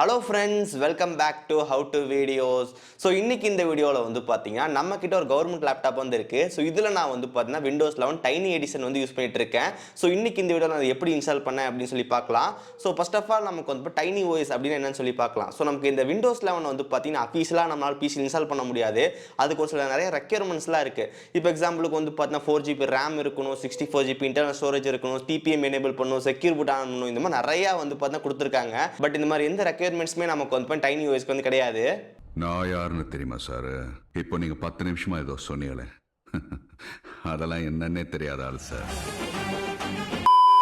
Hello friends, welcome back to how to videos. So இன்னைக்கு இந்த வீடியோவில் வந்து பார்த்தீங்கன்னா நம்ம கிட்ட ஒரு கவர்மெண்ட் லேப்டாப் வந்து இருக்கு. ஸோ இதில் நான் வந்து பார்த்தீங்கன்னா Windows 11 டைனி எடிஷன் வந்து யூஸ் பண்ணிட்டு இருக்கேன். ஸோ இன்னைக்கு இந்த வீடியோவில் நான் எப்படி இன்ஸ்டால் பண்ணேன் அப்படின்னு சொல்லி பார்க்கலாம். ஸோ ஃபர்ஸ்ட் ஆஃப் ஆல் நமக்கு வந்து டைனி ஓஎஸ் அப்படின்னு என்னன்னு சொல்லி பார்க்கலாம். ஸோ நமக்கு இந்த Windows 11 வந்து பார்த்தீங்கன்னா அஃபீஷியலாக நம்மளால் பிசி இன்ஸ்டால் பண்ண முடியாது. அதுக்கு ஒரு சில நிறைய ரெக்யர்மெண்ட்ஸ்லாம் இருக்கு. இப்போ எக்ஸாம்பிளுக்கு வந்து பார்த்தீங்கன்னா 4GB ரேம் இருக்கணும், 64GB இன்டர்னல் ஸ்டோரேஜ் இருக்கணும், டிபிஎம் எனேபிள் பண்ணணும், செக்யூர் பூட் ஆன் பண்ணணும், இந்த மாதிரி நிறையா வந்து பார்த்தீங்கன்னா கொடுத்துருக்காங்க. பட் இந்த மாதிரி எந்த ரெக்யர்மெண்ட்ஸ்மே நமக்கு வந்து டைனி ஓஎஸ்க்கு வந்து கிடையாது. நான் யாருன்னு தெரியுமா சார்? இப்போ நீங்க 10 நிமிஷமா ஏதோ சொன்னீங்களே, அதெல்லாம் என்னன்னே தெரியாத ஆள் சார்.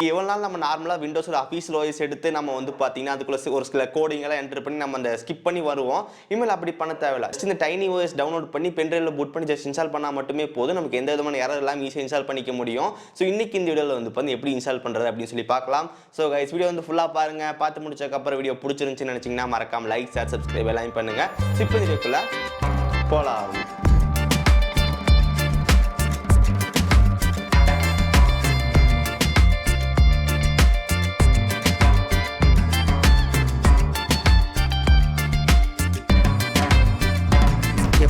எவ்வளோ நாள் நம்ம நார்மலாக விண்டோஸோட அஃபீஷியல் ஓஎஸ் எடுத்து நம்ம வந்து பார்த்தீங்கன்னா அதுக்குள்ள ஒரு சில கோடிங்கெல்லாம் என்டர் பண்ணி நம்ம அந்த ஸ்கிப் பண்ணி வருவோம். இனிமேல் அப்படி பண்ண தேவையில்ல. ஜஸ்ட் இந்த டைனி ஓஎஸ் டவுன்லோட் பண்ணி பென்ட்ரைவில் பூட் பண்ணி ஜஸ்ட் இன்ஸ்டால் பண்ணால் மட்டுமே போதும். நமக்கு எந்த விதமான எரர் எல்லாம் ஈஸியாக இன்ஸ்டால் பண்ணிக்க முடியும். ஸோ இன்னைக்கு இந்த வீடியோவில் வந்து பார்த்து எப்படி இன்ஸ்டால் பண்ணுறது அப்படின்னு சொல்லி பார்க்கலாம். ஸோ கைஸ், வீடியோ வந்து ஃபுல்லாக பாருங்கள். பார்த்து முடிச்சதுக்கப்புறம் வீடியோ பிடிச்சிருந்துச்சுன்னு நினச்சிங்கன்னா மறக்காம லைக், ஷேர், சப்ஸ்கிரைப் எல்லாம் பண்ணுங்கள். ஸோ இப்போ வீடியோக்குள்ள போகலாம்.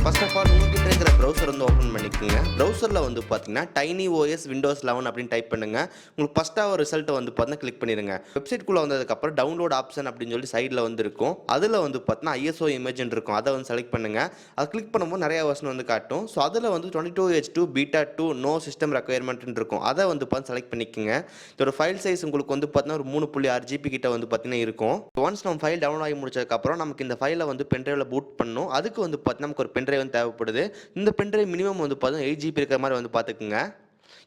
ஃபர்ஸ்ட் ஆஃப் ஆல் உங்ககிட்ட இருக்கிற ப்ரௌசர் வந்து ஓப்பன் பண்ணிக்கோங்க. ப்ரௌசரில் வந்து பார்த்தீங்கன்னா டைனி ஓஎஸ் Windows 11 அப்படின்னு டைப் பண்ணுங்க. உங்களுக்கு ஃபஸ்ட்டாக ஒரு ரிசல்ட்டை வந்து பார்த்தீங்கன்னா கிளிக் பண்ணிடுங்க. வெப்சைட்குள்ளே வந்ததுக்கப்புறம் டவுன்லோட் ஆப்ஷன் அப்படின்னு சொல்லி சைடில் வந்து இருக்கும். அதில் வந்து பார்த்தீங்கன்னா ISO இமேஜ் இருக்கும். அதை வந்து செலக்ட் பண்ணுங்க. அதை கிளிக் பண்ணும்போது நிறைய வெர்ஷன் வந்து காட்டும். ஸோ அதில் வந்து 22H2 Beta 2 no system requirement இருக்கும். அதை வந்து பார்த்து செலக்ட் பண்ணிக்கோங்க. இதோட ஃபைல் சைஸ் உங்களுக்கு வந்து பார்த்தீங்கன்னா ஒரு 3.6 GB கிட்ட வந்து பார்த்தீங்கன்னா இருக்கும். ஒன்ஸ் நம்ம ஃபைல் டவுன்லோட் ஆகி முடிச்சதுக்கப்புறம் நமக்கு இந்த ஃபைலை வந்து பென்ட்ரைவில் பூட் பண்ணணும். அதுக்கு வந்து பார்த்தீங்கன்னா நமக்கு ஒரு பென்ட்ரைவ் வந்து தேவைப்படுது. இந்த பென்ட்ரைவ் மினிமம் வந்து பார்த்தீங்கன்னா 8GB இருக்கிற மாதிரி வந்து பார்த்துக்குங்க.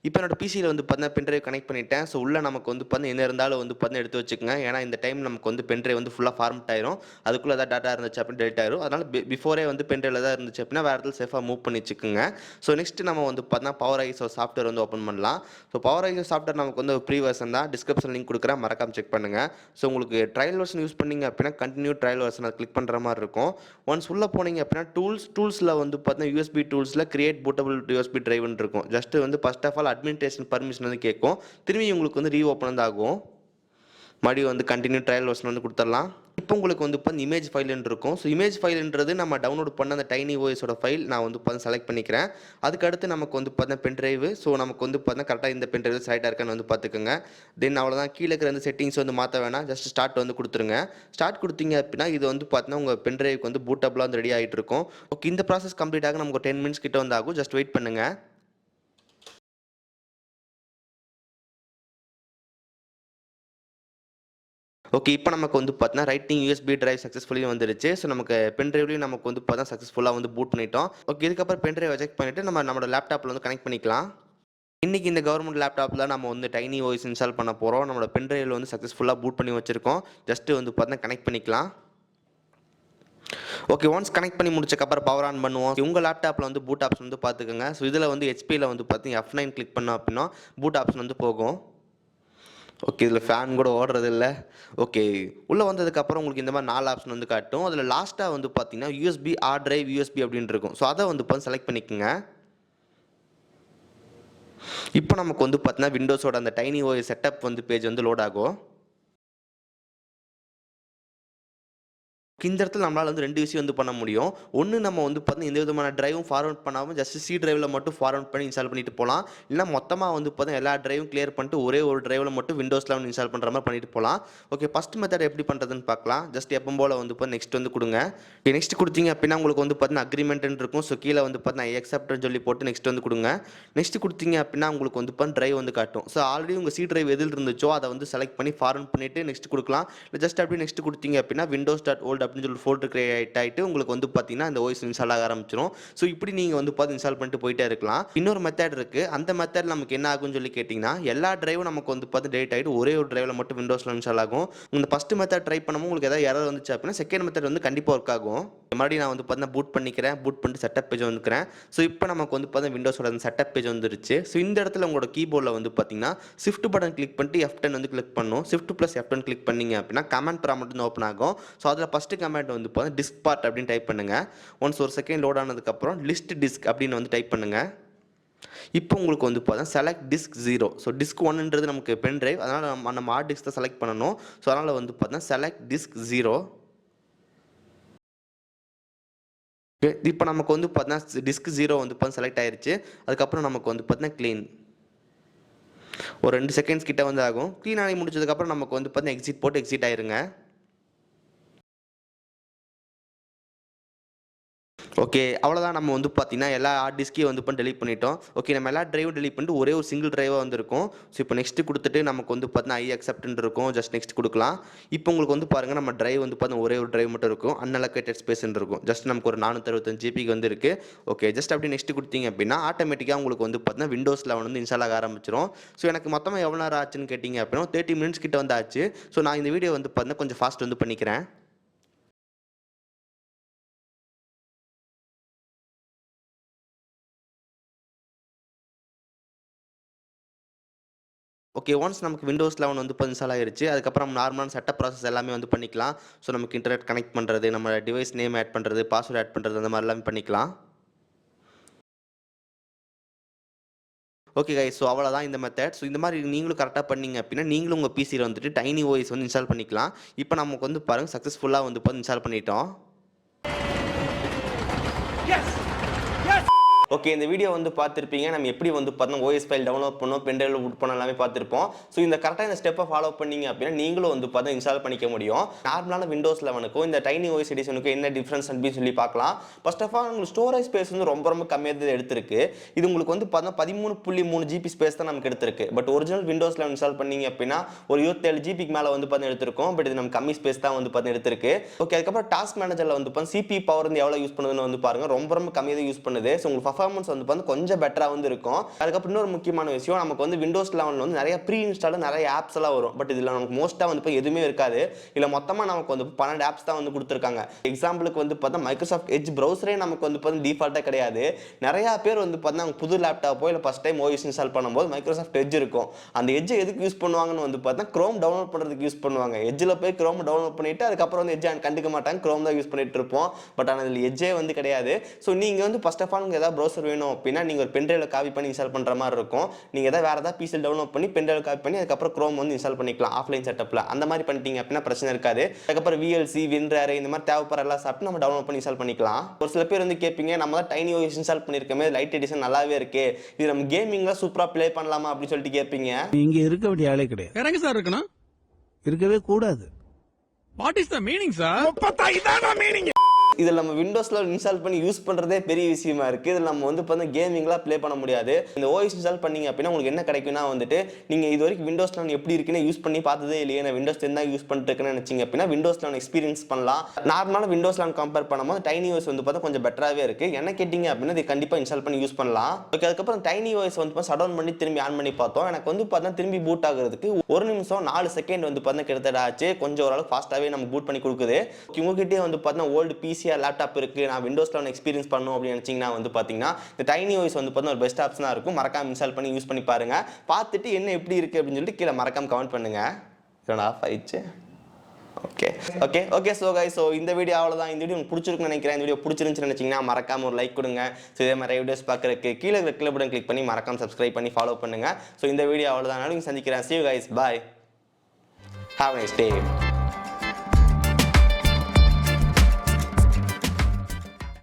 இப்போ என்னோட பிசியில் வந்து பார்த்தீங்கன்னா பென்ட்ரைவ் கனெக்ட் பண்ணிட்டேன். ஸோ உள்ள நமக்கு வந்து பார்த்தீங்கன்னா என்ன இருந்தாலும் வந்து பார்த்தீங்கன்னா எடுத்து வச்சுக்கோங்க. ஏன்னா இந்த டைம் நமக்கு வந்து பென்ட்ரைவ் வந்து ஃபுல்லாக ஃபார்மட் ஆயிரும். அதுக்குள்ளே ஏதாவது டேட்டா இருந்துச்சு அப்படின்னு டெலிட் ஆயிரும். அதனால் பிஃபோரே வந்து பென்ட்ரைவில் தான் இருந்துச்சு அப்படின்னா வேறு இடத்துல சேஃபாக மூவ் பண்ணி வச்சுக்கோங்க. ஸோ நெக்ஸ்ட் நம்ம வந்து பார்த்தீங்கன்னா பவர் ஐஎஸ்ஓ சாஃப்ட்வேர் வந்து ஓப்பன் பண்ணலாம். ஸோ பவர் ஐஎஸ்ஓ சாஃப்ட்வேர் நமக்கு வந்து ப்ரீ வெர்ஷன் தான். டிஸ்கிரிப்ஷன் லிங்க் கொடுக்குறேன், மறக்காம செக் பண்ணுங்கள். ஸோ உங்களுக்கு ட்ரையல் வெர்ஷன் யூஸ் பண்ணீங்க அப்படின்னா கண்டினியூ ட்ரையல் வெர்ஷன் அதை கிளிக் பண்ணுற மாதிரி இருக்கும். ஒன்ஸ் உள்ளே போனீங்க அப்படின்னா டூல்ஸில் வந்து பார்த்தீங்கன்னா யூஎஸ்பி டூல்ஸில் கிரியேட் பூட்டபிள் யூஎஸ்பி டிரைவ்னு இருக்கும். ஜஸ்ட் வந்து first of all administration permission வந்து கேட்கும். திரும்பி உங்களுக்கு வந்து ரீஓப்பன் வந்து ஆகும். மறுபடியும் வந்து கண்டினியூ ட்ரையல் வெர்ஷன் வந்து கொடுத்துடலாம். இப்போ உங்களுக்கு வந்து இப்போ இமேஜ் ஃபைல்னு இருக்கும். ஸோ இமேஜ் ஃபைல்ன்றது நம்ம டவுன்லோட் பண்ண அந்த டைனி ஓஎஸோட ஃபைல் நான் வந்து இப்போ செலக்ட் பண்ணிக்கிறேன். அதுக்கடுத்து நமக்கு வந்து பார்த்தீங்கன்னா பென்ட்ரைவ். ஸோ நமக்கு வந்து பார்த்தீங்கன்னா கரெக்டாக இந்த பென்ட்ரைவ் செலக்டாக இருக்கான்னு வந்து பார்த்துக்கோங்க. தென் அவ்வளோதான். கீழே இருக்கிற அந்த செட்டிங்ஸ் வந்து மாற்ற வேணாம். ஜஸ்ட் ஸ்டார்ட் வந்து கொடுத்துருங்க. ஸ்டார்ட் கொடுத்தீங்க அப்படின்னா இது வந்து பார்த்தீங்கன்னா உங்கள் பென்ட்ரைவுக்கு வந்து பூட்டபிளாக வந்து ரெடி ஆகிட்டு இருக்கும். ஓகே, இந்த ப்ராசஸ் கம்ப்ளீட் ஆக நமக்கு 10 மினிட்ஸ் கிட்ட வந்து ஆகும். ஜஸ்ட் வெயிட் பண்ணுங்கள். ஓகே, இப்போ நமக்கு வந்து பார்த்தீங்கன்னா ரைட்டிங் யூஎஸ்பி டிரைவ் சக்ஸஸ்ஃபுல்லி வந்துருச்சு. ஸோ நமக்கு பென்ட்ரைவ்லையும் நமக்கு வந்து பார்த்தா சக்ஸஸ்ஃபுல்லாக வந்து பூட் பண்ணிட்டோம். ஓகே, இதுக்கப்புறம் பென்ட்ரைவ் எஜெக்ட் பண்ணிவிட்டு நம்மளோட லேப்டாப்பில் வந்து கனெக்ட் பண்ணிக்கலாம். இன்றைக்கி இந்த கவர்மெண்ட் லேப்டாப்பில் நம்ம வந்து டைனி ஓஎஸ் இன்ஸ்டால் பண்ண போகிறோம். நம்மளோட பென்ட்ரைவில் வந்து சக்ஸஸ்ஃபுல்லாக பூட் பண்ணி வச்சுருக்கோம். ஜஸ்ட்டு வந்து பார்த்தீங்கன்னா கனெக்ட் பண்ணிக்கலாம். ஓகே, ஒன்ஸ் கனெக்ட் பண்ணி முடிச்சக்கப்புறம் பவர் ஆன் பண்ணுவோம். உங்கள் லேப்டாப்பில் வந்து பூட் ஆப்ஷன் வந்து பார்த்துக்கோங்க. ஸோ இதில் வந்து ஹெச்பியில் வந்து பார்த்தீங்கன்னா F9 கிளிக் பண்ணோம் அப்படின்னா பூட் ஆப்ஷன் வந்து போகும். ஓகே, இதில் ஃபேன் கூட ஓடுறது இல்லை. ஓகே, உள்ளே வந்ததுக்கப்புறம் உங்களுக்கு இந்த மாதிரி 4 ஆப்ஷன் வந்து காட்டும். அதில் லாஸ்ட்டாக வந்து பார்த்தீங்கன்னா யூஎஸ்பி ஆர் டிரைவ் யூஎஸ்பி அப்படின்னு இருக்கும். ஸோ அதை வந்து இப்போ செலக்ட் பண்ணிக்கோங்க. இப்போ நமக்கு வந்து பார்த்தீங்கன்னா விண்டோஸோட அந்த டைனி ஓஎஸ் செட்டப் வந்து பேஜ் வந்து லோட் ஆகும். இந்த இடத்துல நம்மளால் வந்து 2 விஷயம் வந்து பண்ண முடியும். ஒன்று, நம்ம வந்து பார்த்தீங்கன்னா எந்த விதமான டிரைவும் ஃபார்வர்ட் பண்ணாமல் ஜஸ்ட் சி டிரைவில் மட்டும் ஃபார்வர்ட் பண்ணி இன்ஸ்டால் பண்ணிட்டு போகலாம். இல்லை மொத்தமாக வந்து பார்த்தீங்கன்னா எல்லா டிரைவும் கிளியர் பண்ணிட்டு ஒரே ஒரு டிரைவில் மட்டும் Windows 11 இன்ஸ்டால் பண்ணுற மாதிரி பண்ணிட்டு போகலாம். ஓகே, ஃபஸ்ட் மெத்தட் எப்படி பண்ணுறதுன்னு பார்க்கலாம். ஜஸ்ட் எப்போ போல் வந்து இப்போ நெக்ஸ்ட் வந்து கொடுங்க. நெக்ஸ்ட் கொடுத்தீங்க அப்படின்னா உங்களுக்கு வந்து பார்த்தீங்கன்னா அக்ரிமெண்ட்னு இருக்கும். ஸோ கீழே வந்து பார்த்தீங்கன்னா எக்ஸப்ட்னு சொல்லி போட்டு நெக்ஸ்ட் வந்து கொடுங்க. நெக்ஸ்ட் கொடுத்தீங்க அப்படின்னா உங்களுக்கு வந்து இப்போ டிரைவ் வந்து காட்டும். ஸோ ஆல்ரெடி உங்கள் சி டிரைவ் எதில் இருந்துச்சோ அதை வந்து செலக்ட் பண்ணி ஃபார்வர்ட் பண்ணிவிட்டு நெக்ஸ்ட் கொடுக்கலாம். இல்லை ஜஸ்ட் அப்படி நெக்ஸ்ட் கொடுத்தீங்க அப்படின்னா windows.old அப்படின்னு சொல்லி ஃபோல்டர் கிரியேட் ஆகிட்டு உங்களுக்கு வந்து பார்த்தீங்கன்னா இந்த ஓஎஸ் இன்ஸ்டால் ஆக ஆரம்பிச்சிடும். ஸோ இப்படி நீங்கள் வந்து பார்த்து இன்ஸ்டால் பண்ணிட்டு போயிட்டே இருக்கலாம். இன்னொரு மெத்தட் இருக்குது. அந்த மெத்தட் நமக்கு என்ன ஆகும்னு சொல்லி கேட்டிங்கன்னா எல்லா டிரைவும் நமக்கு வந்து பார்த்து டேட் ஆகிட்டு ஒரே ஒரு டிரைவில் மட்டும் விண்டோஸில் இன்ஸ்டால் ஆகும். இந்த ஃபஸ்ட் மெத்தட் ட்ரை பண்ணும்போது உங்களுக்கு ஏதாவது எரர் வந்துச்சு அப்படின்னா செகண்ட் மெத்தட் வந்து கண்டிப்பாக ஒர்க் ஆகும். மறுபடியும் நான் வந்து பார்த்தீங்கன்னா பூட் பண்ணிக்கிறேன். பூட் பண்ணிட்டு செட்டப் பேஜ் வந்துக்கிறேன். ஸோ இப்போ நமக்கு வந்து பார்த்தீங்கன்னா விண்டோஸோட அந்த செட்டப் பேஜ் வந்துருச்சு. ஸோ இந்த இடத்துல உங்களோட கீபோர்டில் வந்து பார்த்தீங்கன்னா ஷிஃப்ட் பட்டன் கிளிக் பண்ணிட்டு F10 வந்து கிளிக் பண்ணணும். ஷிஃப்ட் ப்ளஸ் F10 கிளிக் பண்ணிங்க அப்படின்னா கமெண்ட் ப்ராம்ப்ட் வந்து ஓப்பன் ஆகும். ஸோ அதில் ஃபஸ்ட்டு கமெண்ட் வந்து பார்த்தீங்கன்னா டிஸ்க் பார்ட் அப்படின்னு டைப் பண்ணுங்கள். ஒன்ஸ் ஒரு செகண்ட் லோட் ஆனதுக்கப்புறம் லிஸ்ட் டிஸ்க் அப்படின்னு வந்து டைப் பண்ணுங்கள். இப்போ உங்களுக்கு வந்து பார்த்தீங்கன்னா செலக்ட் டிஸ்க் 0. ஸோ டிஸ்க் 1ன்றது நமக்கு பென் டிரைவ். அதனால் நம்ம ஹார்ட் டிஸ்க் தான் செலக்ட் பண்ணணும். ஸோ அதனால் வந்து பார்த்தீங்கன்னா செலக்ட் டிஸ்க் 0. ஓகே, இப்போ நமக்கு வந்து பார்த்தீங்கன்னா டிஸ்க் 0 வந்து செலக்ட் ஆயிருச்சு. அதுக்கப்புறம் நமக்கு வந்து பார்த்தீங்கன்னா க்ளீன் ஒரு 2 செகண்ட்ஸ் கிட்ட வந்து ஆகும். க்ளீன் ஆகி முடிச்சதுக்கப்புறம் நமக்கு வந்து பார்த்தீங்கன்னா எக்ஸிட் போட்டு எக்ஸிட் ஆயிருங்க. ஓகே, அவ்வளோதான். நம்ம வந்து பார்த்தீங்கன்னா எல்லா ஹார்ட் டிஸ்க்கையும் வந்து டெலீட் பண்ணிட்டோம். ஓகே, நம்ம எல்லா டிரைவும் டெலீட் பண்ணிட்டு ஒரே ஒரு சிங்கிள் டிரைவா வந்து இருக்கும். ஸோ இப்போ நெக்ஸ்ட் குடுத்துட்டு நமக்கு வந்து பார்த்தீங்கன்னா ஐ அக்செப்ட்ன்னு இருக்கும். ஜஸ்ட் நெக்ஸ்ட் குடுக்கலாம். இப்போ உங்களுக்கு வந்து பாருங்க நம்ம டிரைவ் வந்து பார்த்தீங்கன்னா ஒரே ஒரு டிரைவ் மட்டும் இருக்கும். அன்அலோகேட்டட் ஸ்பேஸ்ன்னு இருக்கும். ஜஸ்ட் நமக்கு ஒரு 465 ஜிபிக்கு வந்து இருக்கு. ஓகே, ஜஸ்ட் அப்படியே நெக்ஸ்ட் குடுத்தீங்க அப்படின்னா ஆட்டோமேட்டிக்கா உங்களுக்கு வந்து பார்த்தீங்கன்னா விண்டோஸ் 11 வந்து இன்ஸ்டால் ஆக ஆரம்பிச்சிரும். ஸோ எனக்கு மொத்தமா எவ்வளோ நேரம் ஆச்சுன்னு கேட்டீங்க அப்படின்னா 30 மினிட்ஸ் கிட்ட வந்து ஆச்சு. ஸோ நான் இந்த வீடியோ வந்து பார்த்தீங்கன்னா கொஞ்சம் ஃபாஸ்ட் வந்து பண்ணிக்கிறேன். ஓகே. ஒன்ஸ் நமக்கு விண்டோஸ் 11 வந்து இன்ஸ்டால் ஆயிருச்சு. அதுக்கப்புறம் நார்மலான செட்டப் ப்ராசஸ் எல்லாமே வந்து பண்ணிக்கலாம். ஸோ நமக்கு இன்டர்நெட் கனெக்ட் பண்றது, நம்ம டிவைஸ் நேம் ஆட் பண்றது, பாஸ்வேர்ட் ஆட் பண்றது அந்த மாரி எல்லாமே பண்ணிக்கலாம். Okay guys. ஸோ அவ்வளோதான் இந்த மெத்தட். ஸோ இந்த மாரி நீங்களும் கரெக்ட்டா பண்ணீங்க அப்டின்னா, நீங்களும் உங்க பிசில வந்துட்டு டைனி ஓஎஸ் வந்து இன்ஸ்டால் பண்ணிக்கலாம். இப்போ நமக்கு வந்து பாருங்க சக்சஸ்ஃபுல்லா வந்து இன்ஸ்டால் பண்ணிட்டோம். ஓகே, இந்த வீடியோ வந்து பார்த்துருப்பீங்க. நம்ம எப்படி வந்து பார்த்தோம்னா ஓஎஸ் ஃபைல் டவுன்லோட் பண்ணோம், பென் டிரைவ்ல புட் பண்ணோம் எல்லாமே பார்த்துருப்போம். ஸோ இந்த கரெக்டாக இந்த ஸ்டெப்பை ஃபாலோ பண்ணீங்க அப்படின்னா நீங்களும் வந்து பார்த்தா இன்ஸ்டால் பண்ணிக்க முடியும். நார்மலான விண்டோஸ் 11க்கும் இந்த டைனி ஓஎஸ் எடிஷனுக்கும் என்ன டிஃபரன்ஸ் அப்படின்னு சொல்லி பார்க்கலாம். ஃபர்ஸ்ட் ஆஃப் ஆல் உங்களுக்கு ஸ்டோரேஜ் ஸ்பேஸ் வந்து ரொம்ப ரொம்ப கம்மியாக தான் எடுத்திருக்கு. இது உங்களுக்கு வந்து பார்த்தா 13.3 ஜிபி ஸ்பேஸ் தான் நமக்கு எடுத்திருக்கு. பட் ஒரிஜினல் விண்டோஸ்ல இன்ஸ்டால் பண்ணீங்க அப்படின்னா ஒரு 27 ஜிபிக்கு மேலே வந்து பார்த்தா எடுத்திருக்கும். பட் இது நம்ம கம்மி ஸ்பேஸ் தான் வந்து பார்த்தா எடுத்திருக்கு. ஓகே, அதுக்கப்புறம் டாஸ்க் மேனேஜர்ல வந்து பார்த்தா சிபி பவர் வந்து எவ்வளோ யூஸ் பண்ணுதுன்னு வந்து பாருங்க. ரொம்ப ரொம்ப கம்மியாக தான் யூஸ் பண்ணுது. ஸோ உங்களுக்கு பர்ஃபார்மன்ஸ் வந்து கொஞ்சம் பெட்டரா வந்து இருக்கும். அதுக்கப்புறம் இன்னொரு முக்கியமான விஷயம், நமக்கு வந்து விண்டோஸ் 11 வந்து நிறைய ப்ரீ இன்ஸ்டால்டு நிறைய ஆப்ஸ் எல்லாம் வரும். பட் இதுல நமக்கு மோஸ்டா வந்து எதுவுமே இருக்காது. இல்ல மொத்தமா நமக்கு வந்து 12 ஆப்ஸ் தான் வந்து கொடுத்திருக்காங்க. எக்ஸாம்பிளுக்கு வந்து பார்த்தா மைக்ரோசாஃப்ட் எட்ஜ் பிரவுசரே நமக்கு வந்து பார்த்தா டிஃபால்ட்டா கிடையாது. நிறைய பேர் வந்து பார்த்தா புது லேப்டாப்போ இல்ல ஃபர்ஸ்ட் டைம் ஓஎஸ் இன்ஸ்டால் பண்ணும்போது மைக்ரோசாஃப்ட் எட்ஜ் இருக்கும். அந்த எட்ஜ் எதுக்கு யூஸ் பண்ணுவாங்கன்னு வந்து பார்த்தா குரோம் டவுன்லோட் பண்றதுக்கு யூஸ் பண்ணுவாங்க. எட்ஜ்ல போய் குரோம் டவுன்லோட் பண்ணிட்டு அதுக்கப்புறம் வந்து எட்ஜ் கண்டுக்க மாட்டாங்க. குரோம் தான் யூஸ் பண்ணிட்டு இருப்போம். பட் ஆனால் இதுல எட்ஜே வந்து கிடையாது. ஸோ நீங்க வந்து ஃபர்ஸ்ட் ஆஃப் ஆல் உங்களுக்கு ஏதாவது பிரவுசர் வேணும் அப்படின்னா நீங்க ஒரு பென் டிரைவ்ல காப்பி பண்ணி இன்ஸ்டால் பண்ற மாதிரி இருக்கும். நீங்க ஏதாவது வேற ஏதாவது பிசில டவுன்லோட் பண்ணி பென் டிரைவ்ல காப்பி பண்ணி அதுக்கப்புறம் குரோம் வந்து இன்ஸ்டால் பண்ணிக்கலாம் ஆஃப்லைன் செட்டப்ல. அந்த மாதிரி பண்ணிட்டீங்க அப்படின்னா பிரச்சனை இருக்காது. அதுக்கப்புறம் விஎல்சி வின்ரேர் இந்த மாதிரி தேவைப்படுற எல்லாம் சாப்பிட்டு நம்ம டவுன்லோட் பண்ணி இன்ஸ்டால் பண்ணிக்கலாம். ஒரு சில பேர் வந்து கேட்பீங்க நம்ம தான் டைனி ஓஎஸ் இன்ஸ்டால் பண்ணிருக்கோமே லைட் எடிஷன் நல்லாவே இருக்கு, இது நம்ம கேமிங்ல சூப்பரா ப்ளே பண்ணலாமா அப்படின்னு சொல்லிட்டு கேட்பீங்க. இங்க இருக்க வேண்டிய ஆளே கிடையாது. வேற எங்க சார் இருக்கணும்? இருக்கவே கூடாது. What is the meaning sir? 35 தான் மீனிங். இதில் நம்ம விண்டோஸ்ல இன்ஸ்டால் பண்ணி யூஸ் பண்றதே பெரிய விஷயமா இருக்கு. இதில் நம்ம வந்து பார்த்தா கேமிங்லாம் ப்ளே பண்ண முடியாது. இந்த ஓஎஸ் இன்ஸ்டால் பண்ணீங்க அப்படின்னா உங்களுக்கு என்ன கிடைக்கும்னா வந்துட்டு நீங்க இது வரைக்கும் விண்டோஸ் 11 எப்படி இருக்குன்னு யூஸ் பண்ணி பார்த்ததே இல்லையே, நான் விண்டோஸ் 10 தான் யூஸ் பண்ணிட்டு இருக்கேன்னு நினைச்சீங்க அப்படின்னா விண்டோஸ் 11 எக்ஸ்பீரியன்ஸ் பண்ணலாம். நார்மலான விண்டோஸ் 11 கம்பேர் பண்ணும்போது டைனி ஓஎஸ் வந்து பார்த்தா கொஞ்சம் பெட்டராகவே இருக்கு. என்ன கேட்டீங்க அப்படின்னா இது கண்டிப்பாக இன்ஸ்டால் பண்ணி யூஸ் பண்ணலாம். ஓகே, அதுக்கப்புறம் டைனி ஓஎஸ் வந்து ஷட் டவுன் பண்ணி திரும்பி ஆன் பண்ணி பார்த்தோம். எனக்கு வந்து பார்த்தா திரும்பி பூட் ஆகுறதுக்கு 1 நிமிஷம் 4 செகண்ட் வந்து பார்த்தா கிட்டத்தட்ட ஆச்சு. கொஞ்சம் ஓரளவுக்கு ஃபாஸ்ட்டாகவே நம்ம பூட் பண்ணி கொடுக்குது. உங்ககிட்டயே வந்து பார்த்தா ஓல்டு பிசிஆ லேப்டாப் இருக்கு, நான் விண்டோஸ் 11 எக்ஸ்பீரியன்ஸ் பண்ணணும் அப்படின்னு நினைச்சீங்கன்னா வந்து பாத்தீங்கன்னா இந்த டைனி ஓஎஸ் வந்து பார்த்தா ஒரு பெஸ்ட் ஆப்ஷனா இருக்கும். மறக்காம இன்ஸ்டால் பண்ணி யூஸ் பண்ணி பாருங்க. பார்த்துட்டு என்ன எப்படி இருக்கு அப்படின்னு சொல்லிட்டு கீழே மறக்காம கமெண்ட் பண்ணுங்க. இதோட ஆஃப் ஆயிடுச்சு. ஓகே ஸோ கைஸ், ஸோ இந்த வீடியோ அவ்வளோதான். இந்த வீடியோ உங்களுக்கு பிடிச்சிருக்குன்னு நினைக்கிறேன். இந்த வீடியோ பிடிச்சிருந்துச்சுன்னு நினைச்சீங்கன்னா மறக்காம ஒரு லைக் கொடுங்க. ஸோ இதே மாதிரி வீடியோஸ் பார்க்குறதுக்கு கீழே இருக்கிற கிளிக் பட்டன் கிளிக் பண்ணி மறக்காம சப்ஸ்கிரைப் பண்ணி ஃபாலோ பண்ணுங்க. ஸோ இந்த வீடியோ அவ்வளோதான். நாளைக்கு சந்திக்கிறேன். See you guys. Bye. Have a nice day.